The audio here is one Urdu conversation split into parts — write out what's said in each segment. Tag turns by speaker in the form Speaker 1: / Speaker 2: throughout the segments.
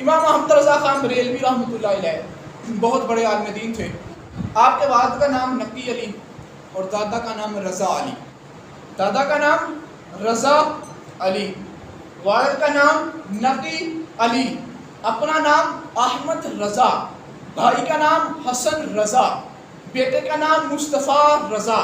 Speaker 1: امام احمد رضا خان بریلوی رحمۃ اللہ علیہ بہت بڑے عالم دین تھے. آپ کے والد کا نام نقی علی اور دادا کا نام رضا علی. دادا کا نام رضا علی، والد کا نام نقی علی، اپنا نام احمد رضا، بھائی کا نام حسن رضا، بیٹے کا نام مصطفیٰ رضا،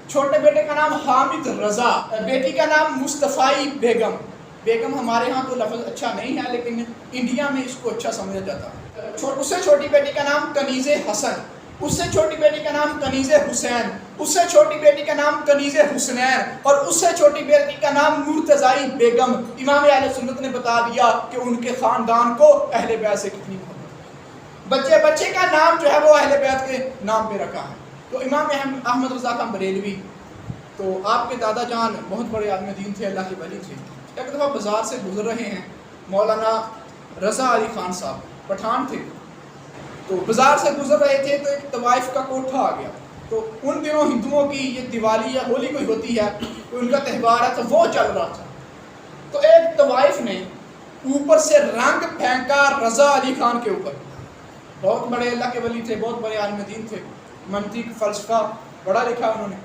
Speaker 1: چھوٹے بیٹے کا نام حامد رضا، بیٹی کا نام مصطفی بیگم. بیگم ہمارے ہاں تو لفظ اچھا نہیں ہے لیکن انڈیا میں اس کو اچھا سمجھا جاتا ہے. اس سے چھوٹی بیٹی کا نام کنیز حسن، اس سے چھوٹی بیٹی کا نام کنیز حسین، اس سے چھوٹی بیٹی کا نام کنیز حسنین، اور اس سے چھوٹی بیٹی کا نام مرتضی بیگم. امام اہل سنت نے بتا دیا کہ ان کے خاندان کو اہل بیت سے کتنی محبت. بچے کا نام جو ہے وہ اہل بیت کے نام پہ رکھا ہے. تو امام احمد رضا خان بریلوی، تو آپ کے دادا جان بہت بڑے عالم دین تھے، اللہ کے ولی تھے. ایک دفعہ بازار سے گزر رہے ہیں، مولانا رضا علی خان صاحب پٹھان تھے، تو بازار سے گزر رہے تھے تو ایک طوائف کا کوٹھا آ گیا. تو ان دنوں ہندوؤں کی یہ دیوالی یا ہولی کوئی ہوتی ہے، کوئی ان کا تہوار ہے، تو وہ چل رہا تھا. تو ایک طوائف نے اوپر سے رنگ پھینکا رضا علی خان کے اوپر. بہت بڑے اللہ کے ولی تھے، بہت بڑے عالم دین تھے، منطق فلسفہ بڑا لکھا انہوں نے.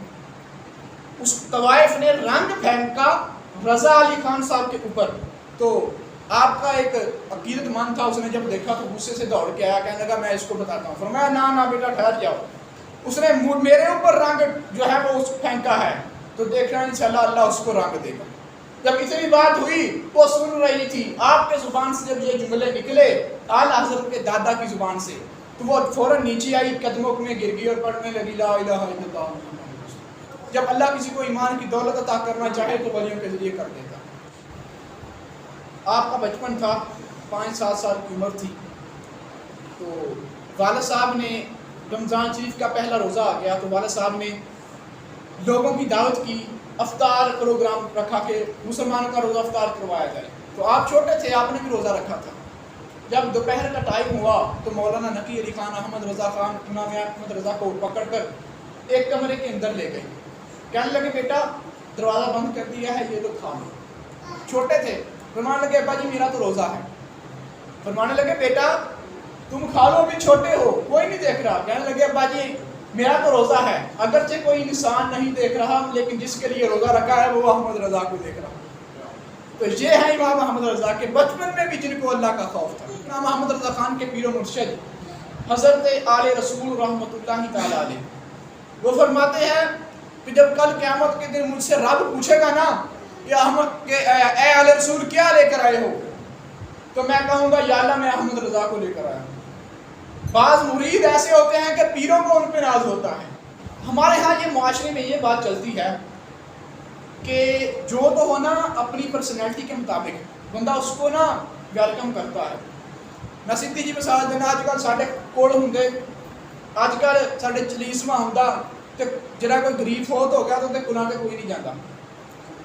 Speaker 1: اس طوائف نے رنگ پھینکا رضا علی خان صاحب کے اوپر. تو آپ کا ایک عقیدت مند تھا، اس نے جب دیکھا تو غصے سے دوڑ کے آیا، کہنے لگا میں اس کو بتاتا ہوں. فرمایا نا بیٹا ٹھہر جاؤ. اس نے میرے اوپر رنگ جو ہے وہ پھینکا ہے، تو دیکھ رہا انشاءاللہ اللہ اس کو رنگ دے گا. جب اتنی بات ہوئی وہ سن رہی تھی، آپ کے زبان سے جب یہ جملے نکلے اعلیٰ حضرت کے دادا کی زبان سے، تو وہ فوراً نیچے آئی، قدموں میں گر گئی اور پڑھنے لگی لا الہ الا اللہ. جب اللہ کسی کو ایمان کی دولت عطا کرنا چاہے تو ولیوں کے ذریعے کر دیتا. آپ کا بچپن تھا، 5-7 سال کی عمر تھی، تو والد صاحب نے رمضان شریف کا پہلا روزہ آ گیا، تو والد صاحب نے لوگوں کی دعوت کی، افطار پروگرام رکھا کہ مسلمانوں کا روزہ افطار کروایا جائے. تو آپ چھوٹے تھے، آپ نے بھی روزہ رکھا تھا. جب دوپہر کا ٹائم ہوا تو مولانا نقی علی خان احمد رضا خان امام احمد رضا کو پکڑ کر ایک کمرے کے اندر لے گئے. کہنے لگے بیٹا دروازہ بند کر دیا ہے، یہ تو کھا لو. چھوٹے تھے. فرمانے لگے ابا جی میرا تو روزہ ہے. فرمانے لگے بیٹا تم کھا لو، بھی چھوٹے ہو، کوئی نہیں دیکھ رہا. کہنے لگے ابا جی میرا تو روزہ ہے، اگرچہ کوئی انسان نہیں دیکھ رہا لیکن جس کے لیے روزہ رکھا ہے وہ احمد رضا کو دیکھ رہا. تو یہ ہے امام احمد رضا کے بچپن میں بھی جن کو اللہ کا خوف تھا. امام احمد رضا خان کے پیر و مرشد حضرت آل رسول رحمۃ اللہ تعالی علیہ، وہ فرماتے ہیں کہ جب کل قیامت کے دن مجھ سے رب پوچھے گا نا کہ احمد کے اے آل رسول کیا لے کر آئے ہو، تو میں کہوں گا یا اللہ میں احمد رضا کو لے کر آیا ہوں. بعض مرید ایسے ہوتے ہیں کہ پیروں کو ان پہ ناز ہوتا ہے. ہمارے ہاں یہ معاشرے میں یہ بات چلتی ہے کہ جو تو ہونا اپنی پرسنالٹی کے مطابق بندہ اس کو نا ویلکم کرتا ہے. میں سیدھی جی مثال دینا، اج کل ساڈے کول ہوندے، اج کل ساڈے چلیسواں ہوندا تے جڑا کوئی غریب فوت ہو گیا تو تے کلاں تے کوئی نہیں جاندا.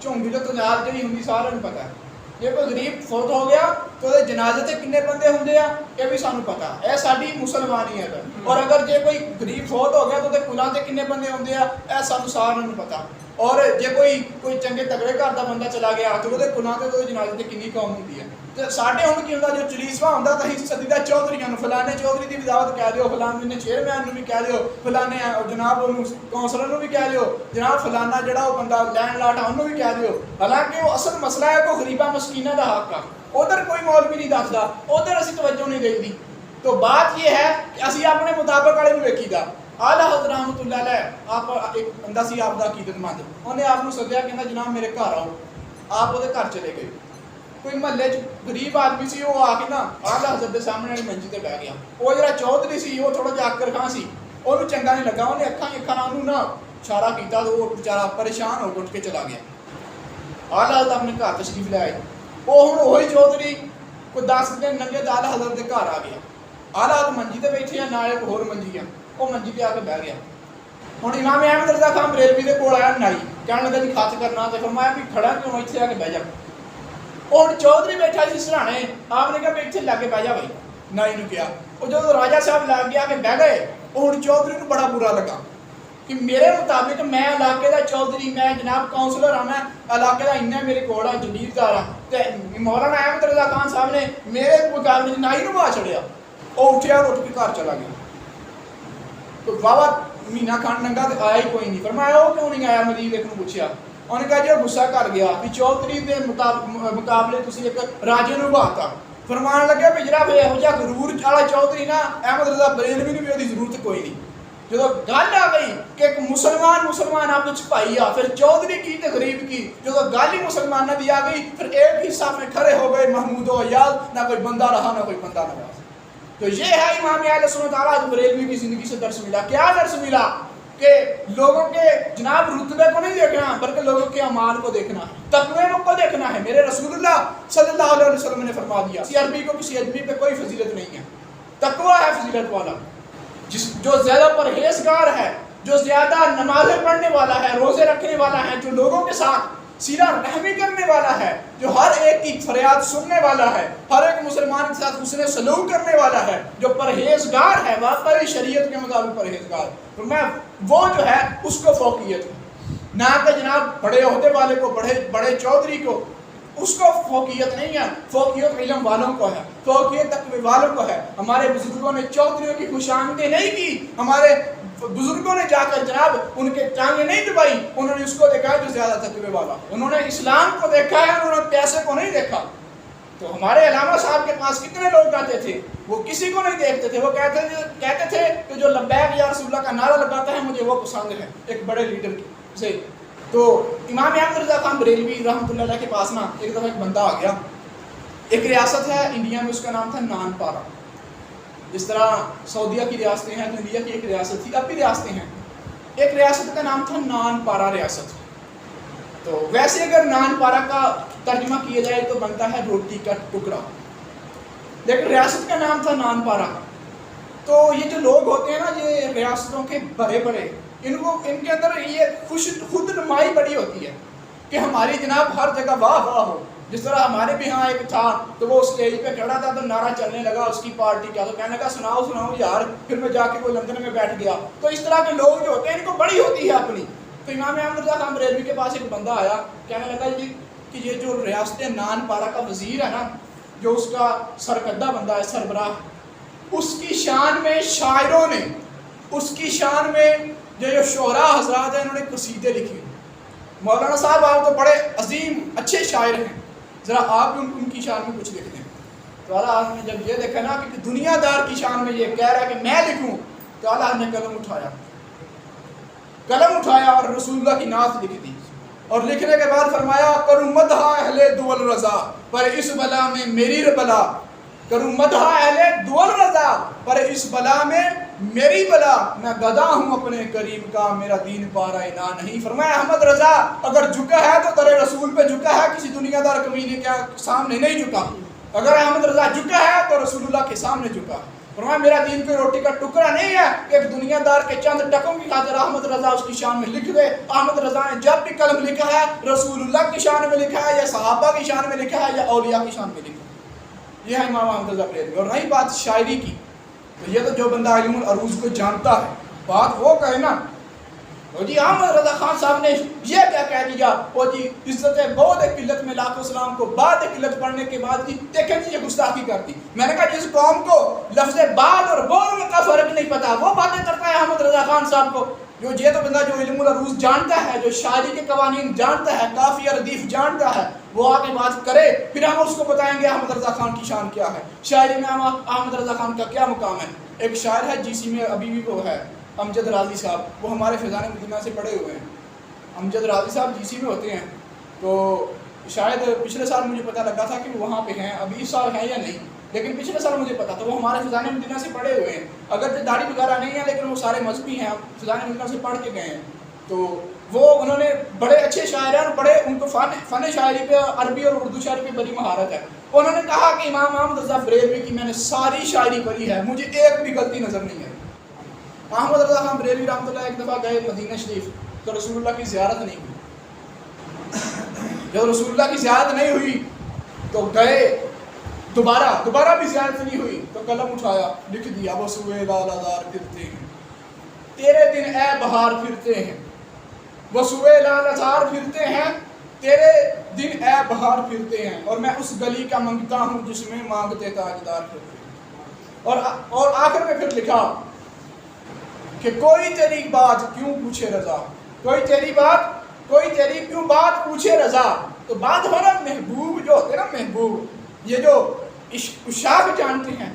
Speaker 1: چونگی تو تنال جڑی ہوندی سارے نوں پتہ ہے. جے کوئی غریب فوت ہو گیا تو دے جنازے تے کنے بندے ہوندے آ یہ بھی سانوں پتہ. اے ساڈی مسلمانیت ہے. اور اگر جے کوئی غریب فوت ہو گیا تو دے کلاں تے کنے بندے ہوندے آ اے سانوں سارے نوں پتہ. اور جے کوئی چنگے تگڑے گھر دا بندہ چلا گیا تو دے کلاں تے جنازے تے کنی قوم ہوندی ہے. تے ساڈے ہن کی ہوندا جو چلیسواں ہوندا تے ہی سدی دا چودھریاں نوں فلانے چودھری دی دعوت کہہ دیو، فلانے نے چیئرمین نوں بھی کہہ دیو، فلانے جناب اونوں کونسلر نوں بھی کہہ دیو، جناب فلانا جڑا او بندہ لینڈ لاٹ ہے انہوں بھی کہہ دیو. حالانکہ وہ اصل مسئلہ ہے کوئی غریباں مسکیناں دا حق ہے. ادھر کوئی مولوی نہیں دسدا، ادھر اسی توجہ نہیں دئی دی. تو بات یہ ہے کہ اسی اپنے مطابق والے نوں ویکھی دا. اعلیٰ حضرت رحمۃ اللہ علیہ آپ ایک بندہ سی آپ دا عقیدت مند، انہیں آپ کو سدیا کہنا جناب میرے گھر آؤ. آپ وہ گھر چلے گئے. کوئی محلے غریب آدمی سی وہ آ کے نا اعلیٰ حضرت کے سامنے والی منجی تے بیٹھ گیا. وہ جڑا چودھری سی وہ تھوڑا جہا آکر خاں سی، انہوں چنگا نہیں لگا، انہیں اکھاں نال انہوں نا اشارہ کیتا تو وہ بیچارہ پریشان ہو اٹھ کے چلا گیا. اعلیٰ حضرت اپنے گھر تشریف لے آئے. وہ ہوں وہی چودھری کوئی 10 دن لنگے تو اعلیٰ حضرت کے گھر آ گیا. اعلیٰ حضرت منجی تے بیٹھے ہیں، نال ایک ہور منجی ہے، وہ منجی پہ آ کے بیٹھ گیا. ہوں امام احمد رضا خان بریلوی کے کول آیا نائی، کہنے لگا جی خط کرنا. تو فرمایا بھی کھڑا کیوں اتنے آ کے بہ جا. اور چودھری بیٹھا سی سرانے، آپ نے کہا بھی اتنے لا کے بہ جا بھائی. نائی نے کیا. وہ جو راجا صاحب لگ گیا کہ بہ گئے، وہ ہوں چودھری کو بڑا برا لگا. کہ میرے مطابق میں علاقے دا چودھری، میں جناب کونسلر ہوں، میں علاقے دا انہیں میرے کوڑا جگیردار ہوں، تو مولانا احمد رضا خان صاحب نے میرے مقابلے نائی نو آ چڑھیا، وہ اٹھیا اور اٹھ کے گھر چلا گیا. تو بابا مہینہ کھان ننگا تو آیا ہی کوئی نہیں. فرمایا وہ کیوں نہیں آیا؟ مدیر ایک نے پوچھا. انہوں نے کہا جی وہ غصہ کر گیا کہ چودھری دے مقابلے تسی ایک راجے نو بہاتا. فرمان لگا بھی جناب یہو جہا غرور والا چودھری نا احمد رضا بریلوی نوں بھی ਉਹਦੀ ضرورت کوئی نہیں. جدو گل آ گئی کہ ایک مسلمان آپ کچھ پائی آ، پھر چودھری کی تے غریب کی، جدو گل ہی مسلمانوں دی آ گئی پھر ایک ہی صف میں کھڑے ہو گئے محمود و ایاز، نہ کوئی بندہ رہا نہ کوئی بندہ نواز. تو یہ ہے امام اہل سنت تعالیٰ بریلوی کی زندگی سے درس ملا. کیا درس ملا؟ کہ لوگوں کے جناب رتبے کو نہیں دیکھنا بلکہ لوگوں کے اعمال کو دیکھنا ہے، تقوی کو دیکھنا ہے. میرے رسول اللہ صلی اللہ علیہ وسلم نے فرما دیا کسی عربی کو کسی اجمی پہ کوئی فضیلت نہیں ہے، تقوی ہے فضیلت والا. جو زیادہ پرہیزگار ہے، جو زیادہ نمازیں پڑھنے والا ہے، روزے رکھنے والا ہے، جو لوگوں کے ساتھ سیرہ رحمی کرنے والا ہے، جو ہر ایک کی فریاد سننے والا ہے، ہر ایک مسلمان کے ساتھ حسن سلوک کرنے والا ہے، جو پرہیزگار ہے، واقعی شریعت کے مطابق پرہیزگار، تو میں وہ جو ہے اس کو فوقیت ہے. نہ کہ جناب بڑے عہدے والے کو، بڑے چودھری کو، اس کو فوقیت نہیں ہے. فوقیت علم والوں کو ہے، فوقیت تقوی والوں کو ہے. ہمارے بزرگوں نے چودھریوں کی خوش آمدید نہیں کی، ہمارے بزرگوں نے جا کر جناب ان کے ٹانگیں نہیں دبائی، انہوں نے اس کو دیکھا ہے جو زیادہ تقوی والا، انہوں نے اسلام کو دیکھا ہے، انہوں نے پیسے کو نہیں دیکھا. تو ہمارے علامہ صاحب کے پاس کتنے لوگ آتے تھے، وہ کسی کو نہیں دیکھتے تھے، وہ کہتے تھے کہ جو لبیک یا رسول اللہ کا نعرہ لگاتا ہے مجھے وہ پسند ہے، ایک بڑے لیڈر سے. تو امام احمد رضا خان بریلوی رحمۃ اللہ علیہ کے پاس نا ایک دفعہ ایک بندہ آ گیا. ایک ریاست ہے انڈیا میں، اس کا نام تھا نان پارا. جس طرح سعودیہ کی ریاستیں ہیں تو انڈیا کی ایک ریاست تھی، اب بھی ریاستیں ہیں. ایک ریاست کا نام تھا نان پارا ریاست. تو ویسے اگر نان پارا کا ترجمہ کیا جائے تو بنتا ہے روٹی کا ٹکڑا، لیکن ریاست کا نام تھا نان پارا. تو یہ جو لوگ ہوتے ہیں نا یہ ریاستوں کے بڑے بڑے، ان کے اندر یہ خود نمائی بڑی ہوتی ہے کہ ہماری جناب ہر جگہ واہ واہ ہو. جس طرح ہمارے بھی ہاں ایک تھا تو وہ اسٹیج پہ کھڑا تھا تو نعرہ چلنے لگا اس کی پارٹی کا، تو کہنے لگا سناؤ یار، پھر میں جا کے کوئی لندن میں بیٹھ گیا. تو اس طرح کے لوگ جو ہوتے ہیں ان کو بڑی ہوتی ہے اپنی. تو امام احمد رضا خان بریلوی کے پاس ایک بندہ آیا، کہنے لگا جی کہ یہ جو ریاست نان پارا کا وزیر ہے نا، جو اس کا سرکردہ بندہ ہے، سربراہ، اس کی شان میں شاعروں نے، اس کی شان میں جو شعراء حضرات ہیں انہوں نے قصیدے لکھے. مولانا صاحب آپ تو بڑے عظیم اچھے شاعر ہیں، ذرا آپ بھی ان کی شان میں کچھ لکھ دیں. تو اعلیٰ حضرت نے جب یہ دیکھا نا کہ دنیا دار کی شان میں یہ کہہ رہا ہے کہ میں لکھوں، تو اعلیٰ حضرت نے قلم اٹھایا اور رسول اللہ کی نعت لکھ دی. اور لکھنے کے بعد فرمایا کروں مدح اہل دول رضا پر اس بلا میں میری بلا، کروں مدح اہل دول رضا پر اس بلا میں میری بلا، میں گدا ہوں اپنے کریم کا میرا دین پارا انا نہیں. فرمایا احمد رضا اگر جھکا ہے تو تیرے رسول پہ جھکا ہے، کسی دنیا دار کمینے کے سامنے نہیں جھکا. اگر احمد رضا جھکا ہے تو رسول اللہ کے سامنے جھکا. فرمایا میرا دین کوئی روٹی کا ٹکڑا نہیں ہے کہ ایک دنیا دار کے چند ٹکوں کی خاطر احمد رضا اس کی شان میں لکھ دے. احمد رضا نے جب بھی قلم لکھا ہے رسول اللہ کی شان میں لکھا ہے، یا صحابہ کی شان میں لکھا ہے، یا اولیاء کی شان میں لکھا ہے. یہ ہے امام احمد رضا بریلوی. اور رہی بات شاعری کی، تو یہ تو جو بندہ علم العروض کو جانتا ہے بات وہ کہے نا، جی احمد رضا خان صاحب نے یہ کیا کہہ دیا، وہ جی عزت بہت قلت میں لاکھوں سلام کو بعد قلت پڑھنے کے بعد جی دیکھیں جی یہ گستاخی کرتی. میں نے کہا جس قوم کو لفظ بعد اور بعد کا فرق نہیں پتا وہ باتیں کرتا ہے احمد رضا خان صاحب کو. جو یہ تو بندہ جو علم العروض جانتا ہے، جو شاعری کے قوانین جانتا ہے، قافیہ ردیف جانتا ہے، وہ آگے بات کرے پھر ہم اس کو بتائیں گے احمد رضا خان کی شان کیا ہے، شاعری میں احمد رضا خان کا کیا مقام ہے. ایک شاعر ہے جی سی میں ابھی بھی وہ ہے امجد راضی صاحب، وہ ہمارے فیضان مدینہ سے پڑھے ہوئے ہیں. امجد راضی صاحب جی سی میں ہوتے ہیں، تو شاید پچھلے سال مجھے پتہ لگا تھا کہ وہ وہاں پہ ہیں، ابھی اس سال ہیں یا نہیں، لیکن پچھلے سال مجھے پتا تھا وہ ہمارے فیضان مدینہ سے پڑھے ہوئے ہیں. اگر داڑھی وغیرہ نہیں ہے لیکن وہ سارے مذہبی ہیں، فیضان مدینہ سے پڑھ کے گئے ہیں. تو وہ انہوں نے بڑے اچھے شاعر ہیں، بڑے ان کو فن شاعری پہ عربی اور اردو شاعری پہ بڑی مہارت ہے. انہوں نے کہا کہ امام احمد رضا بریلوی کی میں نے ساری شاعری پڑھی ہے، مجھے ایک بھی غلطی نظر نہیں ہے. احمد رضا خان بریلوی رحمۃ اللہ ایک دفعہ گئے مدینہ شریف تو رسول اللہ کی زیارت نہیں ہوئی. جب رسول اللہ کی زیارت نہیں ہوئی تو گئے دوبارہ بھی زیارت نہیں ہوئی تو قلم اٹھایا لکھ دیا وہ سوئے لالہ دار پھرتے ہیں. تیرے دن اے بہار پھرتے ہیں، وہ سوئے لال اثار پھرتے ہیں، تیرے دن اے بہار پھرتے ہیں، اور میں اس گلی کا منگتا ہوں جس میں مانگتے تاجدار پھرتے ہیں۔ اور آخر میں پھر لکھا کہ کوئی تیری بات کیوں پوچھے رضا، کوئی تیری کیوں بات پوچھے رضا۔ تو بات ہو نا محبوب جو ہوتے ہیں نا، محبوب، یہ جو عشاق جانتے ہیں،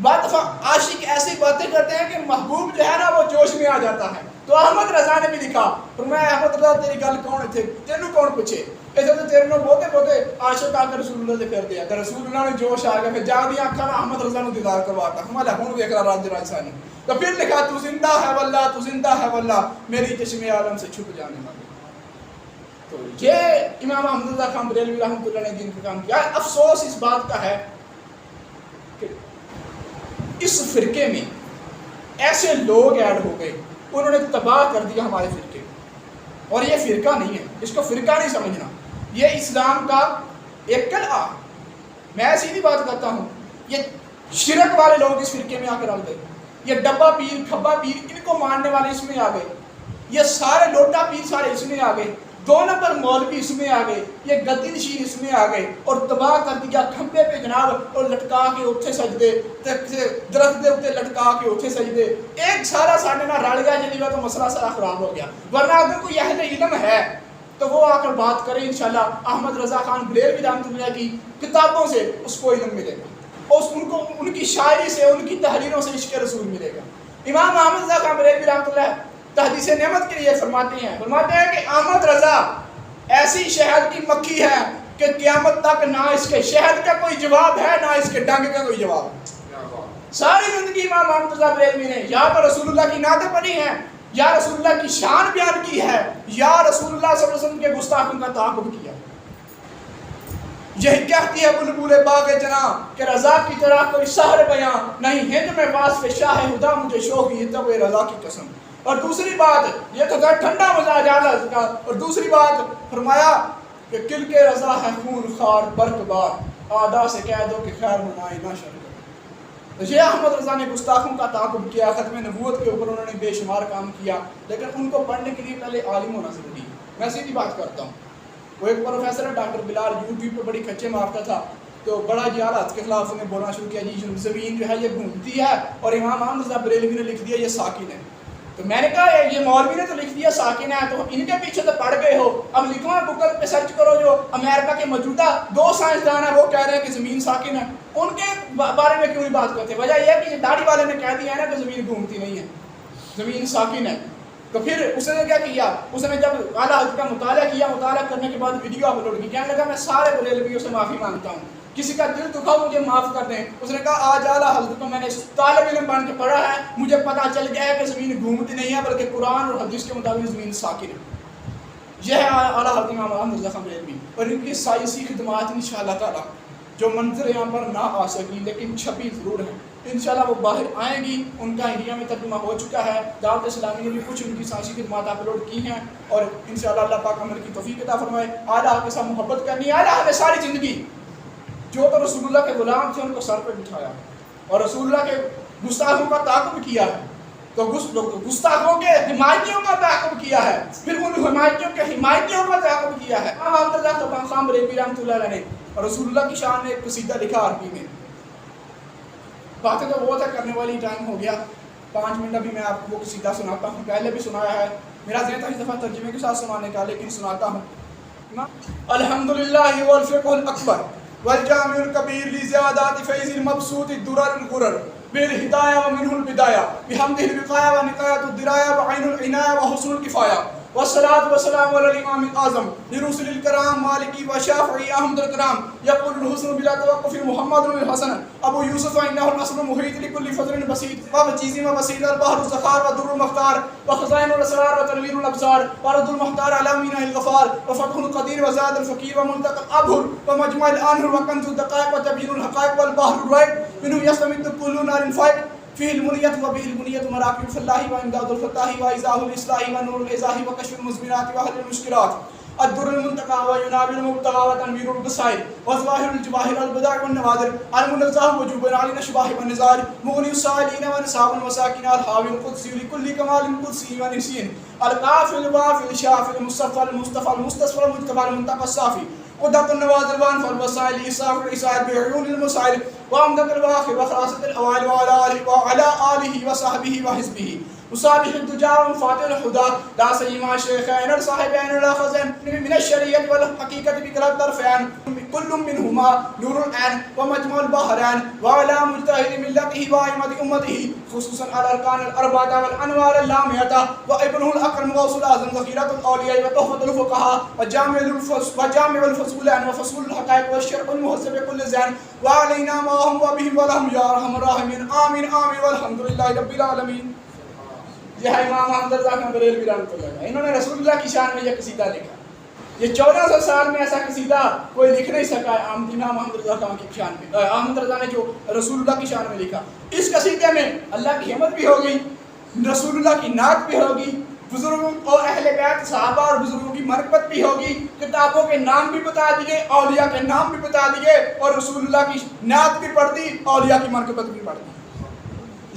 Speaker 1: بعض دفعہ عاشق ایسی باتیں کرتے ہیں کہ محبوب جو ہے نا وہ جوش میں آ جاتا ہے۔ تو احمد رضا نے بھی لکھا، فرمایا احمد رضا تیری گل کون تھے، تینوں کون پوچھے، ایسے تو تیرے بہتے بہتے عاشق آ کر رسول اللہ سے پھر دیا، تو رسول اللہ نے جوش آ گیا، پھر جا دیا آنکھا میں احمد رضا نے دیدار کرواتا، ہمارا ہوں دیکھ رہا راج راجسانی۔ تو پھر لکھا تو زندہ ہے واللہ، تو زندہ ہے واللہ، میری چشم عالم سے چھپ جانے والی۔ تو یہ امام احمد رضا خان بریلوی رحمۃ اللہ نے دین کا کام کیا۔ افسوس اس بات کا ہے کہ اس فرقے میں ایسے لوگ ایڈ ہو گئے، انہوں نے تباہ کر دیا ہمارے فرقے، اور یہ فرقہ نہیں ہے، اس کو فرقہ نہیں سمجھنا، یہ اسلام کا ایک کلعہ۔ میں سیدھی بات کرتا ہوں، یہ شرک والے لوگ اس فرقے میں آ کر آ گئے، یہ ڈبا پیر کھبا پیر ان کو ماننے والے اس میں آ گئے، یہ سارے لوٹا پیر سارے اس میں آ گئے، 2 نمبر مولوی اس میں آ گئے، یہ گدی نشین اس میں آ گئے، اور تباہ کر دیا کھمبے پہ جناب، اور لٹکا کے اتھے سجدے، درخت دے اتنے لٹکا کے اتھے سجدے، ایک سارا ساڑھے نہ رڑ گیا جنہی تو مسئلہ سارا خراب ہو گیا۔ ورنہ اگر کوئی اہل علم ہے تو وہ آ کر بات کرے، انشاءاللہ احمد رضا خان بریلوی رحمۃ اللہ کی کتابوں سے اس کو علم ملے گا، اور ان کی شاعری سے، ان کی تحریروں سے عشق رسول ملے گا۔ امام احمد رضا خان بریلوی رحمۃ اللہ تحدیث نعمت کے لیے فرماتے ہیں کہ احمد رضا ایسی شہد کی مکھی ہے کہ قیامت تک نہ اس کے شہد کا کوئی جواب ہے، نہ اس کے ڈنگ کا کوئی جواب ہے۔ ساری زندگی امام احمد رضا بریلوی نے یا تو رسول اللہ کی نعتیں پڑھی ہیں، یا رسول اللہ کی شان بیان کی ہے، یا رسول اللہ صلی اللہ علیہ وسلم کے گستاخوں کا تعاقب کیا۔ یہی کہتی ہے بلبل باغ جناں کہ رضا کی طرح کوئی سحر بیاں نہیں، ہند میں واسف شاہ خدا مجھے شوق یہ تب رضا کی قسم۔ اور دوسری بات، یہ تو ٹھنڈا مزاج اعلیٰ کا، اور دوسری بات فرمایا کہ کل کے رضا ہے خون خار برق بار، آدھا سے کہہ دو کہ خیر نمائی نہ شر کرے۔ تو یہ احمد رضا نے گستاخوں کا تعاقب کیا، ختم نبوت کے اوپر انہوں نے بے شمار کام کیا، لیکن ان کو پڑھنے کے لیے پہلے عالم ہونا ضروری ہے۔ میں سیدھی بات کرتا ہوں، وہ ایک پروفیسر ہے ڈاکٹر بلال، یوٹیوب پہ بڑی کچے مارتا تھا، تو بڑا جہالت کے خلاف انہیں بولنا شروع کیا، جی زمین جو ہے یہ گھومتی ہے، اور امام احمد رضا بریلوی نے لکھ دیا یہ ساکن ہے۔ تو میں نے کہا یہ مولوی نے تو لکھ دیا ساکن ہے، تو ان کے پیچھے تو پڑ گئے ہو، اب لکھو گوگل پہ سرچ کرو، جو امریکہ کے موجودہ 2 سائنسدان ہیں وہ کہہ رہے ہیں کہ زمین ساکن ہے، ان کے بارے میں کیوں نہیں بات کرتے؟ وجہ یہ ہے کہ داڑھی والے نے کہہ دیا ہے نا کہ زمین گھومتی نہیں ہے، زمین ساکن ہے۔ تو پھر اس نے کیا کیا، اس نے جب اعلیٰ حضرت کا مطالعہ کیا، مطالعہ کرنے کے بعد ویڈیو اپلوڈ کی، کہنے لگا میں سارے بریلویوں سے معافی مانگتا ہوں، کسی کا دل دکھا مجھے معاف کر دیں۔ اس نے کہا آج اعلیٰ حضرت کو میں نے طالب علم بن کے پڑھا ہے، مجھے پتا چل گیا ہے کہ زمین گھومتی نہیں ہے بلکہ قرآن اور حدیث کے مطابق زمین ساکن ہے۔ یہ ہے اعلیٰ حضرت امام احمد رضا خان بریلوی، اور ان کی سائنسی خدمات انشاءاللہ تعالیٰ جو منظر یہاں پر نہ آ سکی لیکن چھپی ضرور ہیں، انشاءاللہ وہ باہر آئیں گی۔ ان کا انڈیا میں ترجمہ ہو چکا ہے، دعوت اسلامی نے بھی کچھ ان کی سائنسی خدمات اپلوڈ کی ہیں، اور انشاءاللہ اللہ پاک عمل کی توفیق عطا فرمائے۔ اعلیٰ کے ساتھ محبت کرنی ہے، اعلیٰ نے ساری زندگی جو تو رسول اللہ کے غلام تھے ان کو سر پہ بٹھایا، اور رسول اللہ کے گستاخوں کا تعاقب کیا ہے، تو گستاخوں کے حمایتیوں کا تعاقب کیا ہے، پھر ان حمایتیوں کے حمایتیوں کا تعاقب کیا ہے۔ احمد رضا خان بریلوی رحمۃ اللہ علیہ نے اور رسول اللہ کی شان نے ایک قصیدہ لکھا عربی میں، باتیں تو بہت ہے، کرنے والی ٹائم ہو گیا، 5 منٹ ابھی میں آپ کو وہ قصیدہ سناتا ہوں، پہلے بھی سنایا ہے، میرا ذہن تھا اس دفعہ ترجمے کے ساتھ سنانے کا، لیکن سناتا ہوں۔ الحمدللہ والفقہ الاکبر والجامع الکبیر لزیادات فیض المبسوط الدرر الغرر بالہدایہ ومنہ البدایہ بحمدہ الوقایہ ونقایۃ الدرایہ وعین العنایہ وحسن الکفایہ والصلاة والسلام على الإمام الأعظم لرسل الكرام مالكي وشافعي أحمد الكرام يقول الحسن بلا توقف محمد الحسن أبو يوسف إنه الأصل محيط لكل فضل بسيط وبجيز وبسيط البحر الزخار ودر المختار وخزائن الأسرار وتنوير الأبصار ورد المختار على ميناء الغفار وفتح القدير وزاد الفقير ومنتقى الأبهر ومجمع الأنهر وكنز الدقائق وتبيين الحقائق والبحر الرائق منه يستمد كل نار فائق فيه المنية وبه المنية مراكب فالله وإمداد الفتاح وإزاه الإصلاح ونور الإزاح وكشف المزمنات وحل المشكلات الدر المنتقى وينابل المبتغى وتنوير البصائر وظواهر الجواهر البدائع والنوادر المنزه وجوب علينا الشباه والنزار مغني السائلين ونساب المساكين الحاوي القدسي لكل كمال قدسي ونسين القافل الوافي الشافي المصطفى المصطفى المستصفى المجتبى المنتقى الصافي قدرة النوادر الوانف والوسائل إساف الإساءة بعيون المسائل وعمدة الواخر وخلاصة الأوائل وعلى آله وصحبه وحزبه مصابح الدجى ومفاتح الهدى لا سيما الشيخين الصاحبين الأخذين من الشريعة والحقيقة بكلا الطرفين كل منهما نور العين ومجمع البحرين وعلى مجتهد ملته وأئمة أمته خصوصا على الأركان الأربعة والأنوار اللامية وابنه الأكرم غوث الأعظم ذخيرة الأولياء وتحفة الفقهاء وجامع الفصولين وفصول الحقائق والشرع المهذب كل زين وعلينا معهم وبهم ولهم يا أرحم الراحمين آمين آمين والحمد لله رب العالمین. یہ ہے امام احمد رضا خان بریلوی رحمۃ اللہ علیہ. انہوں نے رسول اللہ کی شان میں یہ قصیدہ لکھا. یہ 1400 سال میں ایسا قصیدہ کوئی لکھ نہیں سکا ہے امام احمد رضا خان کی شان میں. احمد رضا نے جو رسول اللہ کی شان میں لکھا, اس قصیدے میں اللہ کی حمد بھی ہوگی, رسول اللہ کی نعت بھی ہوگی, بزرگوں اور اہل بیت صحابہ اور بزرگوں کی مرکبت بھی ہوگی, کتابوں کے نام بھی بتا دیے, اولیاء کے نام بھی بتا دیے, اور رسول اللہ کی نعت بھی پڑھ دی, اولیاء کی مرکبت بھی پڑھ دی.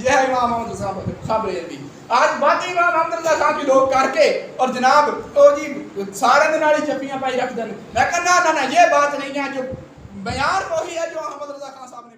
Speaker 1: یہ ہے امام احمد رضا خان بریلوی. آج باتیں امام احمد رضا خان کی لوگ کر کے اور جناب او جی سارے دناڑی چپیاں پائی رکھ دیں. میں کہا نا یہ بات نہیں ہے, جو بیان وہی ہے جو احمد رضا خان صاحب نے